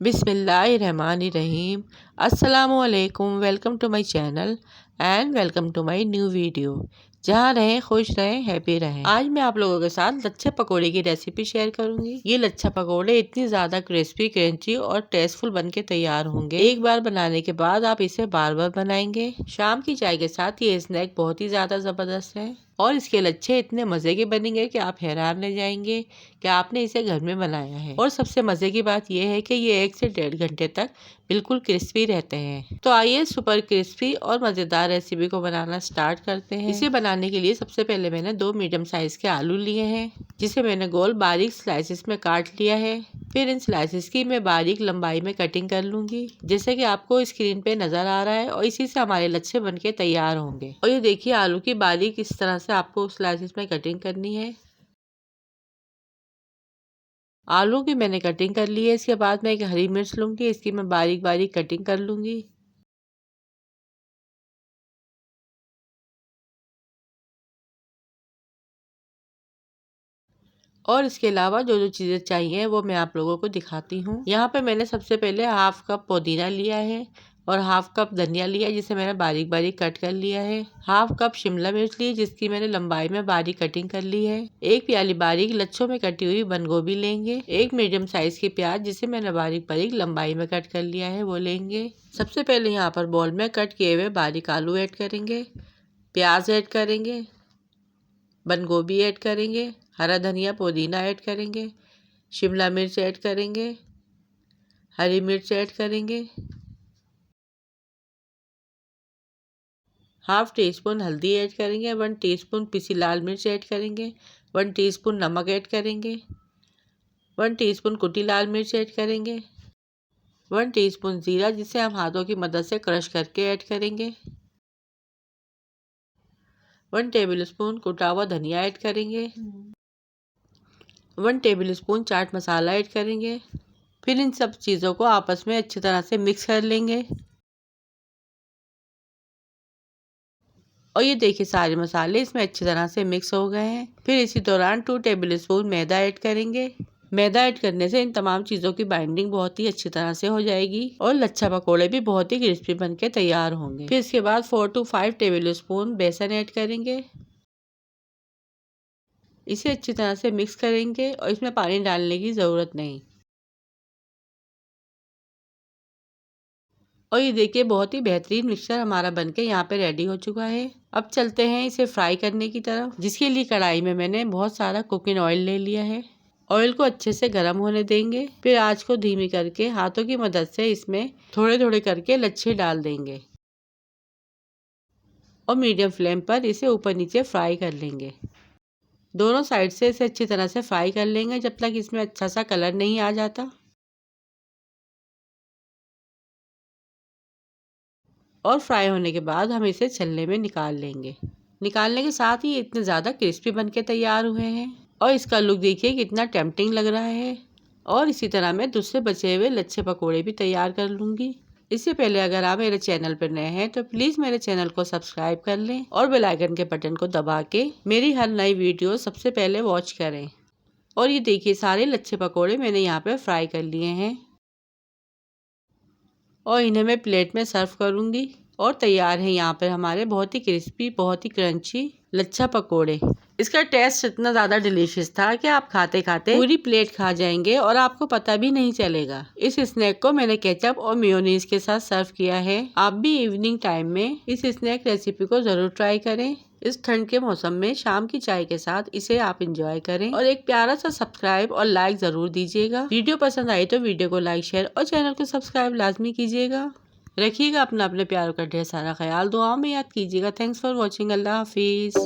बिस्मिल्लाहिर्रहमानिर्रहीम। अस्सलामुअलैकुम। Welcome to my channel and welcome to my new video. जहाँ रहें खुश रहें हैप्पी रहें। आज मैं आप लोगों के साथ लच्छा पकोड़े की रेसिपी शेयर करूंगी। ये लच्छा पकोड़े इतनी ज़्यादा क्रिस्पी क्रंची और टेस्टफुल बन के तैयार होंगे। एक बार बनाने के बाद आप इसे बार बार बनाएंगे। शाम की चाय के साथ ये स्नैक बहुत ही ज़्यादा ज़बरदस्त है और इसके लच्छे इतने मज़े के बनेंगे कि आप हैरान रह जाएंगे कि आपने इसे घर में बनाया है। और सबसे मज़े की बात यह है कि ये 1 से 1.5 घंटे तक बिल्कुल क्रिस्पी रहते हैं। तो आइए सुपर क्रिस्पी और मज़ेदार रेसिपी को बनाना स्टार्ट करते हैं। इसे बनाने के लिए सबसे पहले मैंने 2 मीडियम साइज के आलू लिए हैं, जिसे मैंने गोल बारीक स्लाइसिस में काट लिया है। फिर इन स्लाइसिस की मैं बारीक लंबाई में कटिंग कर लूंगी, जैसे कि आपको स्क्रीन पे नजर आ रहा है। और इसी से हमारे लच्छे बनके तैयार होंगे। और ये देखिए, आलू की बारीक इस तरह से आपको स्लाइसिस में कटिंग करनी है। आलू की मैंने कटिंग कर ली है। इसके बाद मैं एक हरी मिर्च लूंगी, इसकी मैं बारीक बारीक कटिंग कर लूंगी। और इसके अलावा जो जो चीज़ें चाहिए वो मैं आप लोगों को दिखाती हूँ। यहाँ पे मैंने सबसे पहले हाफ कप पुदीना लिया है और हाफ कप धनिया लिया है, जिसे मैंने बारीक बारीक कट कर लिया है। हाफ कप शिमला मिर्च ली, जिसकी मैंने लंबाई में बारीक कटिंग कर ली है। एक प्याली बारीक लच्छों में कटी हुई बंद गोभी लेंगे। एक मीडियम साइज की प्याज, जिसे मैंने बारीक बारीक लंबाई में कट कर लिया है, वो लेंगे। सबसे पहले यहाँ पर बॉल में कट किए हुए बारीक आलू ऐड करेंगे, प्याज ऐड करेंगे, बंद गोभी ऐड करेंगे, हरा धनिया पुदीना ऐड करेंगे, शिमला मिर्च ऐड करेंगे, हरी मिर्च ऐड करेंगे, हाफ टी स्पून हल्दी ऐड करेंगे, 1 टीस्पून पिसी लाल मिर्च ऐड करेंगे, 1 टीस्पून नमक ऐड करेंगे, 1 टीस्पून कुटी लाल मिर्च ऐड करेंगे, 1 टीस्पून जीरा, जिसे हम हाथों की मदद से क्रश करके ऐड करेंगे, 1 टेबल स्पून कुटा हुआ धनिया ऐड करेंगे, 1 table spoon chaat masala add करेंगे। फिर इन सब चीज़ों को आपस में अच्छी तरह से मिक्स कर लेंगे। और ये देखिए, सारे मसाले इसमें अच्छी तरह से मिक्स हो गए हैं। फिर इसी दौरान 2 टेबल स्पून मैदा ऐड करेंगे। मैदा ऐड करने से इन तमाम चीज़ों की बाइंडिंग बहुत ही अच्छी तरह से हो जाएगी और लच्छा पकोड़े भी बहुत ही क्रिस्पी बन के तैयार होंगे। फिर इसके बाद 4 to 5 टेबल स्पून बेसन ऐड करेंगे। इसे अच्छी तरह से मिक्स करेंगे और इसमें पानी डालने की ज़रूरत नहीं। और ये देखिए, बहुत ही बेहतरीन मिक्सचर हमारा बनके यहाँ पे रेडी हो चुका है। अब चलते हैं इसे फ्राई करने की तरफ, जिसके लिए कढ़ाई में मैंने बहुत सारा कुकिंग ऑयल ले लिया है। ऑयल को अच्छे से गर्म होने देंगे। फिर आंच को धीमी करके हाथों की मदद से इसमें थोड़े थोड़े करके लच्छे डाल देंगे और मीडियम फ्लेम पर इसे ऊपर नीचे फ्राई कर लेंगे। दोनों साइड से इसे अच्छी तरह से फ्राई कर लेंगे जब तक इसमें अच्छा सा कलर नहीं आ जाता। और फ्राई होने के बाद हम इसे छलने में निकाल लेंगे। निकालने के साथ ही इतने ज़्यादा क्रिस्पी बन के तैयार हुए हैं और इसका लुक देखिए कितना टेम्पटिंग लग रहा है। और इसी तरह मैं दूसरे बचे हुए लच्छे पकोड़े भी तैयार कर लूँगी। इससे पहले अगर आप मेरे चैनल पर नए हैं तो प्लीज़ मेरे चैनल को सब्सक्राइब कर लें और बेल आइकन के बटन को दबा के मेरी हर नई वीडियो सबसे पहले वॉच करें। और ये देखिए, सारे लच्छे पकोड़े मैंने यहाँ पे फ्राई कर लिए हैं और इन्हें मैं प्लेट में सर्व करूँगी। और तैयार है यहाँ पर हमारे बहुत ही क्रिस्पी, बहुत ही क्रंची लच्छा पकोड़े। इसका टेस्ट इतना ज़्यादा डिलीशियस था कि आप खाते खाते पूरी प्लेट खा जाएंगे और आपको पता भी नहीं चलेगा। इस स्नैक को मैंने केचप और मेयोनीज के साथ सर्व किया है। आप भी इवनिंग टाइम में इस स्नैक रेसिपी को ज़रूर ट्राई करें। इस ठंड के मौसम में शाम की चाय के साथ इसे आप इंजॉय करें। और एक प्यारा सा सब्सक्राइब और लाइक ज़रूर दीजिएगा। वीडियो पसंद आई तो वीडियो को लाइक, शेयर और चैनल को सब्सक्राइब लाजमी कीजिएगा। रखिएगा अपना अपने प्यारों का ढेर सारा ख्याल। दुआओं में याद कीजिएगा। Thanks for watching. अल्लाह हाफिज़।